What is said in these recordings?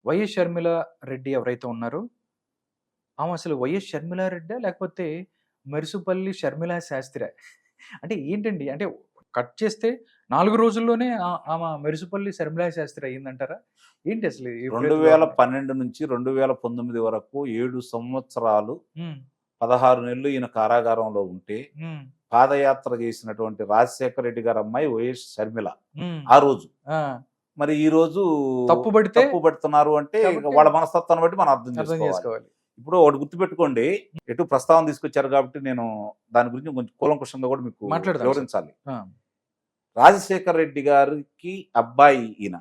YS Sharmila Reddy ఎవరైతే ఉన్నారో, ఆమె అసలు వైఎస్ షర్మిలారెడ్డా? లేకపోతే మెరుసుపల్లి షర్మిలా శాస్త్రా? అంటే ఏంటండి? అంటే కట్ చేస్తే 4 రోజుల్లోనే ఆమె మెరుసుపల్లి షర్మిలా శాస్త్రి అయిందంటారా? ఏంటి అసలు ఈ లోపల? 2012 నుంచి 2019 వరకు 7 సంవత్సరాలు హ్మ్. 16 నెలలు ఈయన కారాగారంలో ఉంటే హ్మ్. పాదయాత్ర చేసినటువంటి రాజశేఖర రెడ్డి గారి అమ్మాయి వైఎస్ షర్మిల హ్మ్. ఆ రోజు. ఆ! మరి ఈ రోజు తప్పుబడితే తప్పు పడుతున్నారు అంటే కాబట్టి వాళ్ళ మనస్తత్వాన్ని బట్టి మనం అర్థం అర్థం చేసుకోవాలి. చేసుకోవాలి. ఇప్పుడు ఒకటి గుర్తుపెట్టుకోండి, ఎటు ప్రస్తావన తీసుకొచ్చారు కాబట్టి నేను దాని గురించి కొంచెం కూలంకుషంగా కూడా మీకు మాట్లాడదాం సార్. వివరించాలి. ఆ! రాజశేఖర రెడ్డి గారికి అబ్బాయి ఈయన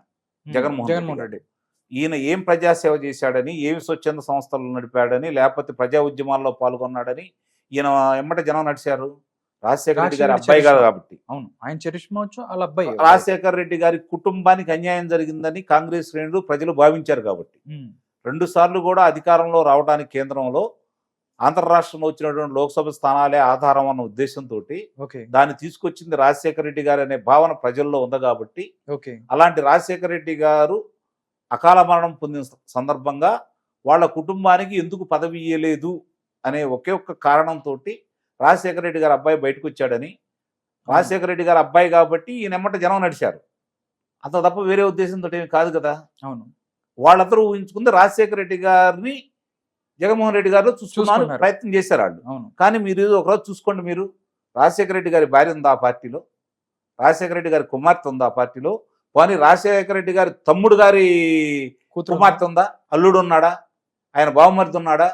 జగన్మోహన్ జగన్మోహన్ రెడ్డి. రెడ్డి. ఈయన ఏం ప్రజాసేవ చేశాడని, ఏమి స్వచ్ఛంద సంస్థలు నడిపాడని, లేకపోతే ప్రజా ఉద్యమాల్లో పాల్గొన్నాడని ఈయన ఎమ్మట జనం నడిచారు. రాజశేఖర రెడ్డి గారి అబ్బాయి గారు కాబట్టి. అవును. ఆయన చరిష్మా వచ్చు, వాళ్ళ అబ్బాయి. రాజశేఖర రెడ్డి గారి కుటుంబానికి అన్యాయం జరిగిందని కాంగ్రెస్ శ్రేణులు ప్రజలు భావించారు కాబట్టి 2 సార్లు కూడా అధికారంలో రావడానికి కేంద్రంలో ఆంధ్ర రాష్ట్రంలో వచ్చినటువంటి లోక్సభ స్థానాలే ఆధారం అన్న ఉద్దేశంతో ఓకే. దాన్ని తీసుకొచ్చింది రాజశేఖర రెడ్డి గారు అనే భావన ప్రజల్లో ఉంది కాబట్టి, ఓకే. అలాంటి రాజశేఖర రెడ్డి గారు అకాల మరణం పొందిన సందర్భంగా వాళ్ళ కుటుంబానికి ఎందుకు పదవి ఇయ్యలేదు అనే ఒకే ఒక్క కారణంతో రాజశేఖర రెడ్డి గారి అబ్బాయి బయటకు వచ్చాడని, రాజశేఖర రెడ్డి గారి అబ్బాయి కాబట్టి ఈయనెమ్మట జనం నడిచారు. అంత తప్ప వేరే ఉద్దేశంతో ఏమి కాదు కదా. అవును. వాళ్ళందరూ ఊహించుకుంది రాజశేఖర రెడ్డి గారిని జగన్మోహన్ రెడ్డి గారు చూసుకున్నాను ప్రయత్నం చేశారు వాళ్ళు. కానీ మీరు ఒకరోజు చూసుకోండి, మీరు రాజశేఖర రెడ్డి గారి భార్య ఉందా ఆ పార్టీలో, రాజశేఖర రెడ్డి గారి కుమార్తె ఉందా ఆ పార్టీలో, పోనీ రాజశేఖర రెడ్డి గారి తమ్ముడు గారి కుమార్తె ఉందా, అల్లుడు ఉన్నాడా, ఆయన బావమరిది ఉన్నాడా,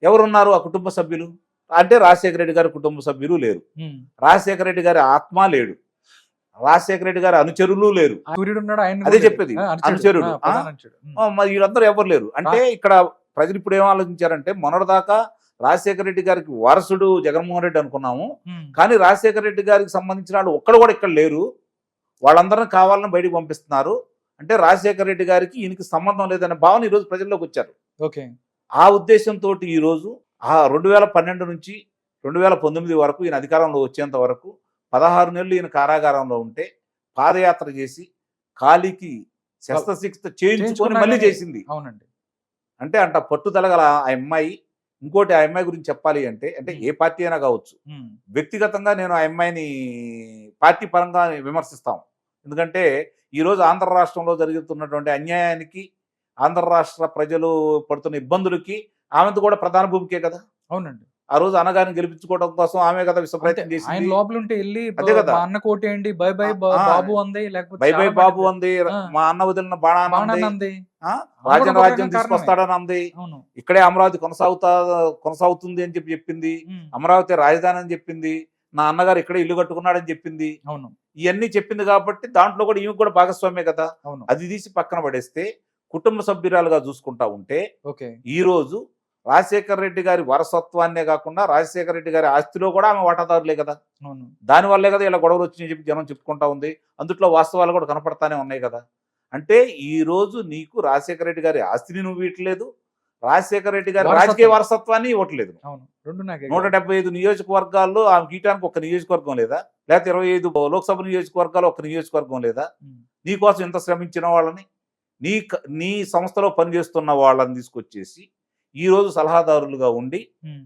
ఎవరున్నారు ఆ కుటుంబ సభ్యులు అంటే రాజశేఖర రెడ్డి గారి కుటుంబ సభ్యులు లేరు, రాజశేఖర రెడ్డి గారి ఆత్మ లేడు, రాజశేఖర రెడ్డి గారి అనుచరులు లేరు. అదే చెప్పేది, అనుచరుడు. మరి వీళ్ళందరూ ఎవరు లేరు. అంటే ఇక్కడ ప్రజలు ఇప్పుడు ఏం ఆలోచించారంటే, మొన్నటిదాకా రాజశేఖర రెడ్డి గారికి వారసుడు జగన్మోహన్ రెడ్డి అనుకున్నాము, కానీ రాజశేఖర రెడ్డి గారికి సంబంధించిన వాళ్ళు ఒక్కడు కూడా ఇక్కడ లేరు, వాళ్ళందరినీ కావాలని బయటకు పంపిస్తున్నారు అంటే రాజశేఖర రెడ్డి గారికి ఈయనకి సంబంధం లేదనే భావన ఈరోజు ప్రజల్లోకి వచ్చారు. ఓకే. ఆ ఉద్దేశంతో ఈరోజు 2012 నుంచి 2019 వరకు ఈయన అధికారంలో వచ్చేంత వరకు 16 నెలలు ఈయన కారాగారంలో ఉంటే పాదయాత్ర చేసి కాలికి శస్త్రచికిత్స చేయించుకొని మళ్ళీ చేసింది. అవునండి. అంటే అంట పట్టుదల గల ఆ అమ్మాయి. ఇంకోటి ఆ అమ్మాయి గురించి చెప్పాలి అంటే ఏ పార్టీ అయినా కావచ్చు, వ్యక్తిగతంగా నేను ఆ అమ్మాయిని పార్టీ పరంగా విమర్శిస్తాం. ఎందుకంటే ఈరోజు ఆంధ్ర రాష్ట్రంలో జరుగుతున్నటువంటి అన్యాయానికి, ఆంధ్ర రాష్ట్ర ప్రజలు పడుతున్న ఇబ్బందులకి ఆమెతో కూడా ప్రధాన భూమికే కదా. అవునండి. ఆ రోజు అనగాని గెలిపించుకోవడం కోసం ఆమె కదా విశ్వ ప్రయత్నం చేసింది. ఆయన లోపల ఉంటే వెళ్ళి అదే కదా, అన్న కోటేయండి, బై బై బాబు అంది, లేకపోతే బై బై బాబు అంది, మా అన్న వదిలిన బాణానంది, రాజ్యం తీసుకొస్తాడని అంది, ఇక్కడే అమరావతి కొనసాగుతుంది అని చెప్పింది, అమరావతి రాజధాని అని చెప్పింది, నా అన్నగారు ఇక్కడే ఇల్లు కట్టుకున్నాడని చెప్పింది. అవును. ఇవన్నీ చెప్పింది కాబట్టి దాంట్లో కూడా ఈమె కూడా భాగస్వామ్యే కదా. అది తీసి పక్కన పడేస్తే కుటుంబ సభ్యురాలుగా చూసుకుంటా ఉంటే ఈ రోజు రాజశేఖర రెడ్డి గారి వారసత్వాన్నే కాకుండా రాజశేఖర రెడ్డి గారి ఆస్తిలో కూడా ఆమె వాటాదారులే కదా. దానివల్లే కదా ఇలా గొడవలు వచ్చినాయి చెప్పి జనం చెప్పుకుంటా ఉంది. అందుట్లో వాస్తవాలు కూడా కనపడతానే ఉన్నాయి కదా. అంటే ఈ రోజు నీకు రాజశేఖర రెడ్డి గారి ఆస్తిని నువ్వు ఇవ్వట్లేదు, రాజశేఖర రెడ్డి గారి రాజకీయ వారసత్వాన్ని ఇవ్వట్లేదు. 175 నియోజకవర్గాల్లో ఆమె గీయటానికి ఒక నియోజకవర్గం లేదా, లేకపోతే 25 లోక్సభ నియోజకవర్గాలు ఒక నియోజకవర్గం లేదా? నీకోసం ఎంత శ్రమించిన వాళ్ళని, నీ సంస్థలో పనిచేస్తున్న వాళ్ళని తీసుకొచ్చేసి ఈ రోజు సలహాదారులుగా ఉండి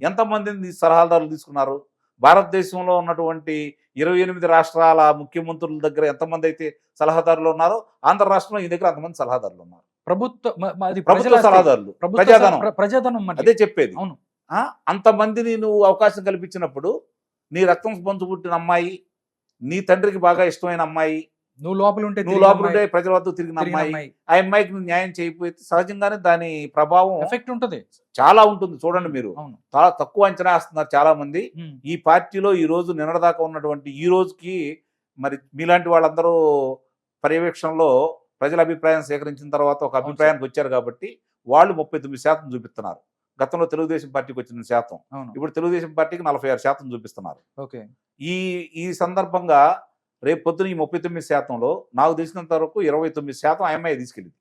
ఎంతమందిని సలహాదారులు తీసుకున్నారు? భారతదేశంలో ఉన్నటువంటి 28 రాష్ట్రాల ముఖ్యమంత్రుల దగ్గర ఎంతమంది అయితే సలహాదారులు ఉన్నారో, ఆంధ్ర రాష్ట్రంలో ఈ దగ్గర అంతమంది సలహాదారులు ఉన్నారు. ప్రభుత్వ సలహాదారులు, ప్రజాధనం. అదే చెప్పేది. అంతమందిని నువ్వు అవకాశం కల్పించినప్పుడు నీ రక్తం పంచుకుంటున్న అమ్మాయి, నీ తండ్రికి బాగా ఇష్టమైన అమ్మాయి, నువ్వు లోపల ఉంటే ప్రజల వద్ద తిరిగిన అమ్మాయి, ఆ అమ్మాయికి నువ్వు న్యాయం చేయకపోతే సహజంగానే దాని ప్రభావం ఎఫెక్ట్ ఉంటుంది, చాలా ఉంటుంది. చూడండి, మీరు చాలా తక్కువ అంచనా వేస్తున్నారు చాలా మంది. ఈ పార్టీలో ఈ రోజు నిన్నటిదాకా ఉన్నటువంటి ఈ రోజుకి మరి మీలాంటి వాళ్ళందరూ పర్యవేక్షణలో ప్రజల అభిప్రాయం సేకరించిన తర్వాత ఒక అభిప్రాయానికి వచ్చారు కాబట్టి వాళ్ళు 39% చూపిస్తున్నారు. గతంలో తెలుగుదేశం పార్టీకి వచ్చిన శాతం ఇప్పుడు తెలుగుదేశం పార్టీకి 46% చూపిస్తున్నారు. ఈ సందర్భంగా రేపు పొద్దున ఈ 39%లో నాకు తెలిసినంత వరకు 29% ఐఎంఐ తీసుకెళ్ళింది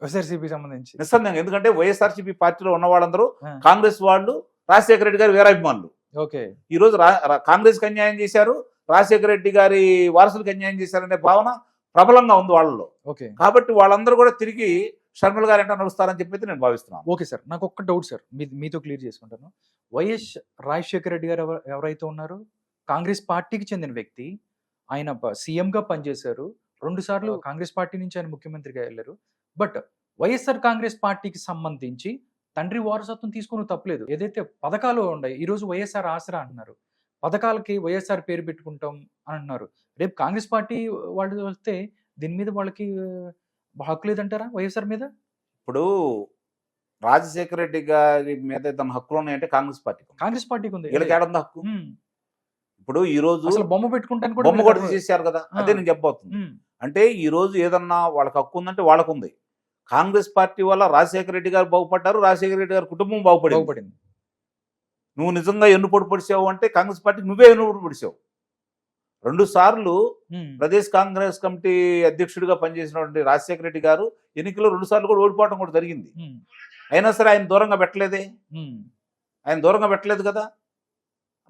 వైఎస్ఆర్సీపీ సంబంధించి నిస్సందేహంగా. ఎందుకంటే వైఎస్ఆర్సీపీ పార్టీలో ఉన్న వాళ్ళందరూ కాంగ్రెస్ వాళ్ళు, రాజశేఖర రెడ్డి గారి వీరాభిమానులు. ఈ రోజు కాంగ్రెస్ కి అన్యాయం చేశారు, రాజశేఖర రెడ్డి గారి వారసులకు అన్యాయం చేశారనే భావన ప్రబలంగా ఉంది వాళ్ళలో. కాబట్టి వాళ్ళందరూ కూడా తిరిగి షర్మిల గారు ఏంటో నడుస్తారని చెప్పి అయితే నేను భావిస్తున్నాను. Okay sir. నాకు ఒక్క డౌట్ సార్. మీతో క్లియర్ చేసుకుంటాను. వైఎస్ రాజశేఖర రెడ్డి గారు ఎవరైతే ఉన్నారో కాంగ్రెస్ పార్టీకి చెందిన వ్యక్తి. ఆయన సీఎంగా పనిచేశారు. 2 సార్లు కాంగ్రెస్ పార్టీ నుంచి ఆయన ముఖ్యమంత్రిగా ఎళ్లారు. బట్ వైఎస్ఆర్ కాంగ్రెస్ పార్టీకి సంబంధించి తండ్రి వారసత్వం తీసుకోవడం తప్పులేదు. ఏదైతే పథకాలు ఉన్నాయి. ఈరోజు వైఎస్ఆర్ ఆసరా అంటున్నారు. పథకాలకి వైఎస్ఆర్ పేరు పెట్టుకుంటాం అని అంటున్నారు. రేపు కాంగ్రెస్ పార్టీ వాళ్ళు వస్తే దీని మీద వాళ్ళకి హక్కు లేదంటారా వైఎస్ఆర్ మీద? ఇప్పుడు రాజశేఖర రెడ్డి గారి మీద తన హక్కులు ఉన్నాయంటే కాంగ్రెస్ పార్టీకి ఉంది. కాంగ్రెస్ పార్టీకి ఉంది. వీళ్ళకి ఏడుంది హక్కు? హ్మ్. ఇప్పుడు ఈ రోజు అసలు బొమ్మ పెట్టుకుంటానికి బొమ్మ కూడా వీళ్ళకి తీసేశారు కదా, ఆ. అదే నేను చెప్పబోతుంది. హ్మ్. అంటే ఈ రోజు ఏదన్నా వాళ్ళకి హక్కు ఉందంటే వాళ్ళకు ఉంది. కాంగ్రెస్ పార్టీ వల్ల రాజశేఖర రెడ్డి గారు బాగుపడ్డారు, రాజశేఖర రెడ్డి గారి కుటుంబం బాగుపడింది. బాగుపడింది. నువ్వు నిజంగా ఎన్నుపోటు పొడిచావు అంటే కాంగ్రెస్ పార్టీకి నువ్వే ఎన్నుపోటు పొడిచావు. 2 సార్లు హ్మ్. ప్రదేశ్ కాంగ్రెస్ కమిటీ అధ్యక్షుడిగా పనిచేసినటువంటి రాజశేఖర రెడ్డి గారు ఎన్నికల్లో 2 సార్లు కూడా ఓడిపోవడం కూడా జరిగింది. హ్మ్. అయినా సరే ఆయన దూరంగా పెట్టలేదే, హ్మ్. ఆయన దూరంగా పెట్టలేదు కదా.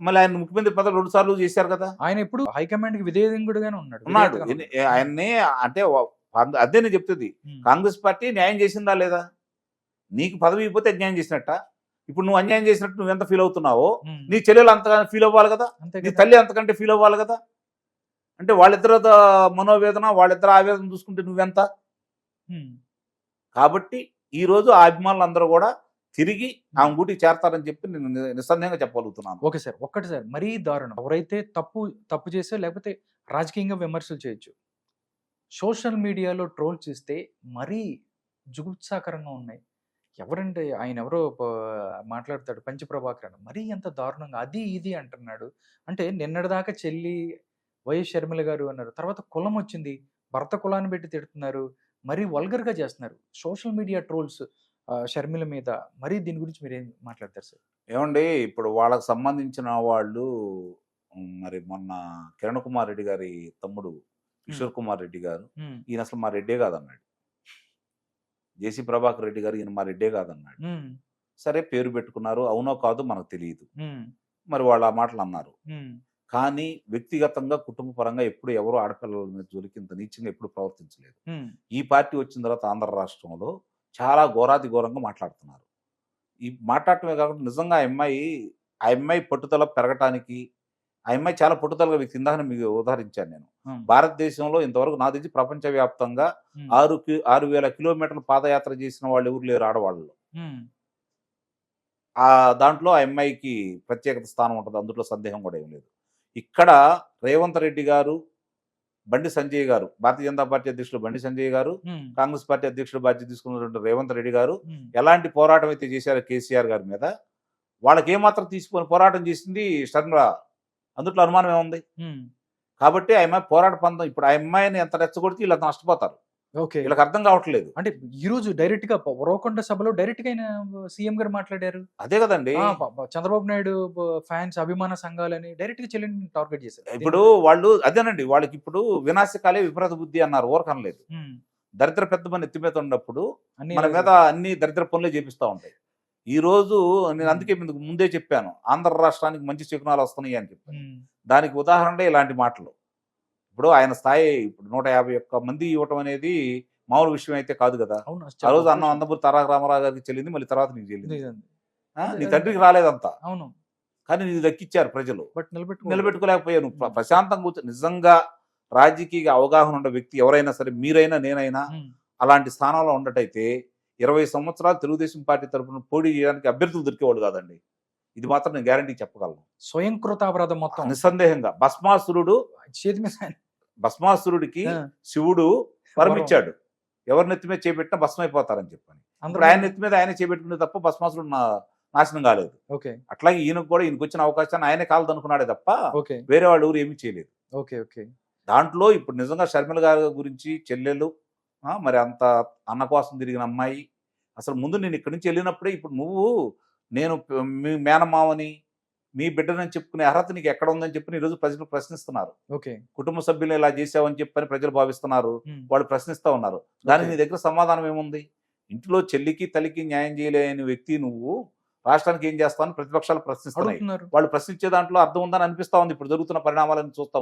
మళ్ళీ ఆయన ముఖ్యమంత్రి పదవి 2 సార్లు చేశారు కదా. ఆయన ఎప్పుడు హైకమాండ్ కి విధేయంగుడుగానే ఉన్నాడు. ఉన్నాడు. విధేయతగానే ఉన్నాడు. ఆయన్ని అంటే అదే నేను చెప్తుంది. హ్మ్. కాంగ్రెస్ పార్టీ న్యాయం చేసిందా లేదా? నీకు పదవి ఇవ్వకపోతే అన్యాయం చేసినట్ట. ఇప్పుడు నువ్వు అన్యాయం చేసినట్టు నువ్వు ఎంత ఫీల్ అవుతున్నావో హ్మ్. నీ చెల్లెలు అంతగానే ఫీల్ అవ్వాలి కదా, అంతే నీ కదా. తల్లి అంతకంటే ఫీల్ అవ్వాలి కదా. అంటే వాళ్ళిద్దరు మనోవేదన, వాళ్ళిద్దరు ఆవేదన చూసుకుంటే నువ్వెంత. హ్మ్. కాబట్టి ఈ రోజు ఆ అభిమానులందరూ కూడా తిరిగి ఆమె గూటికి చేరతారని చెప్పి నేను నిస్సందేహంగా చెప్పగలుగుతున్నాను. Okay sir. ఒక్కటి సార్, మరీ దారుణం. ఎవరైతే తప్పు చేసో లేకపోతే రాజకీయంగా విమర్శలు చేయొచ్చు. సోషల్ మీడియాలో ట్రోల్ చేస్తే మరీ జుగుప్సాకరంగా ఉన్నాయి. ఎవరంటే ఆయన ఎవరో మాట్లాడతాడు పంచప్రభాకర్ అని. మరీ ఎంత దారుణంగా అది ఇది అంటున్నాడు. అంటే నిన్నటిదాకా చెల్లి వైఎస్ షర్మిల గారు అన్నారు. తర్వాత కులం వచ్చింది. భర్త కులాన్ని పెట్టి తిడుతున్నారు. మరీ వల్గర్‌గా చేస్తున్నారు. సోషల్ మీడియా ట్రోల్స్ షర్మిల మీద. మరీ దీని గురించి మీరేం మాట్లాడతారు సార్? ఏమండి ఇప్పుడు వాళ్ళకి సంబంధించిన వాళ్ళు మరి మొన్న కిరణ్ కుమార్ రెడ్డి గారి తమ్ముడు కిషోర్ కుమార్ రెడ్డి గారు హ్మ్. ఈయన అసలు మా రెడ్డే కాదన్నాడు. జేసీ ప్రభాకర్ రెడ్డి గారు ఈయన మా రెడ్డే కాదన్నాడు. హ్మ్. సరే పేరు పెట్టుకున్నారు, అవునో కాదో మనకు తెలియదు. హ్మ్. మరి వాళ్ళు ఆ మాటలు అన్నారు. హ్మ్. కానీ వ్యక్తిగతంగా కుటుంబ పరంగా ఎప్పుడు ఎవరు ఆడపిల్లల మీద జోలికి ఇంత నీచంగా ఎప్పుడు ప్రవర్తించలేదు. హ్మ్. ఈ పార్టీ వచ్చిన తర్వాత ఆంధ్ర రాష్ట్రంలో చాలా ఘోరాతి ఘోరంగా మాట్లాడుతున్నారు. ఈ మాట్లాడటమే కాకుండా నిజంగా ఆ అమ్మాయి పట్టుదల పెరగటానికి ఆ అమ్మాయి చాలా పట్టుదలగా వ్యక్తి. ఇందాక మీకు ఉదాహరించాను నేను. హ్మ్. భారతదేశంలో ఇంతవరకు నాకు తెలిసి ప్రపంచవ్యాప్తంగా హ్మ్. 6,000 కిలోమీటర్ల పాదయాత్ర చేసిన వాళ్ళు ఎవరు లేరు ఆడవాళ్ళలో. హ్మ్. ఆ దాంట్లో ఆ అమ్మాయికి ప్రత్యేకత స్థానం ఉంటుంది, అందులో సందేహం కూడా ఏం లేదు. ఇక్కడ రేవంత్ రెడ్డి గారు, బండి సంజయ్ గారు, భారతీయ జనతా పార్టీ అధ్యక్షుడు బండి సంజయ్ గారు, హ్మ్. కాంగ్రెస్ పార్టీ అధ్యక్షుడు బాధ్యత తీసుకున్నటువంటి రేవంత్ రెడ్డి గారు హ్మ్. ఎలాంటి పోరాటం అయితే చేశారో కేసీఆర్ గారి మీద, వాళ్ళకి ఏమాత్రం తీసుకొని పోరాటం చేసింది షర్మిల. అందుట్లో అనుమానం ఏముంది? హ్మ్. కాబట్టి ఆ అమ్మాయి పోరాట పందం. ఇప్పుడు ఆ అమ్మాయిని ఎంత రెచ్చగొడితే వీళ్ళు అంత నష్టపోతారు. ఓకే. వీళ్ళకి అర్థం కావట్లేదు. అంటే ఈరోజు డైరెక్ట్‌గా ఉరవకొండ సభలో డైరెక్ట్‌గా ఆయన సీఎం గారు మాట్లాడారు. అదే కదండి. చంద్రబాబు నాయుడు ఫ్యాన్స్ అభిమాన సంఘాలని డైరెక్ట్‌గా చెల్లిని టార్గెట్ చేశారు. ఇప్పుడు వాళ్ళు అదేనండి, వాళ్ళకి ఇప్పుడు వినాశకాలే విపరీత బుద్ధి అన్నారు, ఊరకనలేదు. హ్మ్. దరిద్ర పెద్ద మన ఎత్తి మీద ఉన్నప్పుడు అన్ని మన మీద అన్ని దరిద్ర పనులే చేపిస్తూ ఉంటాయి. ఈ రోజు నేను అందుకే మీకు ముందే చెప్పాను, ఆంధ్ర రాష్ట్రానికి మంచి శకునాలు వస్తున్నాయి అని చెప్పాను. హ్మ్. దానికి ఉదాహరణే ఇలాంటి మాటలు. ఇప్పుడు ఆయన స్థాయి ఇప్పుడు 151 మంది ఇవ్వటం అనేది మామూలు విషయం అయితే కాదు కదా. అవును. ఆ రోజు అన్నం అందమూరి తారక రామారావు గారికి చెల్లింది, మళ్ళీ తర్వాత నీకు చెల్లింది. నీ తండ్రికి రాలేదంతా, అవును. కానీ నీకు దక్కిచ్చారు ప్రజలు. బట్ నిలబెట్టుకోలేకపోయావు. నువ్వు ప్రశాంతంగా కూర్చొని నిజంగా రాజకీయ అవగాహన ఉన్న వ్యక్తి ఎవరైనా సరే, మీరైనా నేనైనా హ్మ్. అలాంటి స్థానంలో ఉండటైతే 20 సంవత్సరాలు తెలుగుదేశం పార్టీ తరఫున పోటీ చేయడానికి అభ్యర్థులు దొరికేవాడు కాదండి. ఇది మాత్రం నేను గ్యారంటీ చెప్పగలను. స్వయం కృతాపరాధం మొత్తం నిస్సందేహంగా చేతి మీద భస్మాసురుడికి ఆ. శివుడు వరమిచ్చాడు, ఎవరి నెత్తి మీద చేపెట్టినా భస్మం అయిపోతారని చెప్పని. ఇప్పుడు ఆయన నెత్తి మీద ఆయన చేపెట్టుకునే తప్ప భస్మాసురుడు నాశనం కాలేదు. ఓకే. అట్లాగే ఈయనకు కూడా ఈయనకు వచ్చిన అవకాశాన్ని ఆయనే కాలదనుకున్నాడే తప్ప ఓకే. వేరే వాళ్ళు ఎవరు ఏమీ చేయలేదు. ఓకే. ఓకే. దాంట్లో ఇప్పుడు నిజంగా షర్మిల గారి గురించి చెల్లెలు, మరి అంత అన్న కోసం తిరిగిన అమ్మాయి, అసలు ముందు నేను ఇక్కడి నుంచి వెళ్ళినప్పుడే ఇప్పుడు నేను మీ మేనమావని, మీ బిడ్డనని చెప్పుకునే అర్హత నీకు ఎక్కడ ఉందని చెప్పి ఈరోజు ప్రజలు ప్రశ్నిస్తున్నారు. ఓకే. కుటుంబ సభ్యులు ఇలా చేసావని చెప్పని ప్రజలు భావిస్తున్నారు, హ్మ్. వాళ్ళు ప్రశ్నిస్తూ ఉన్నారు. దానికి ఓకే. నీ దగ్గర సమాధానం ఏముంది? ఇంట్లో చెల్లికి తల్లికి న్యాయం చేయలేని వ్యక్తి నువ్వు రాష్ట్రానికి ఏం చేస్తావని ప్రతిపక్షాలు ప్రశ్నిస్తున్నాయి. అడుగుతున్నారు. వాళ్ళు ప్రశ్నించే దాంట్లో అర్థం ఉందని అనిపిస్తా ఉంది ఇప్పుడు జరుగుతున్న పరిణామాలను చూస్తా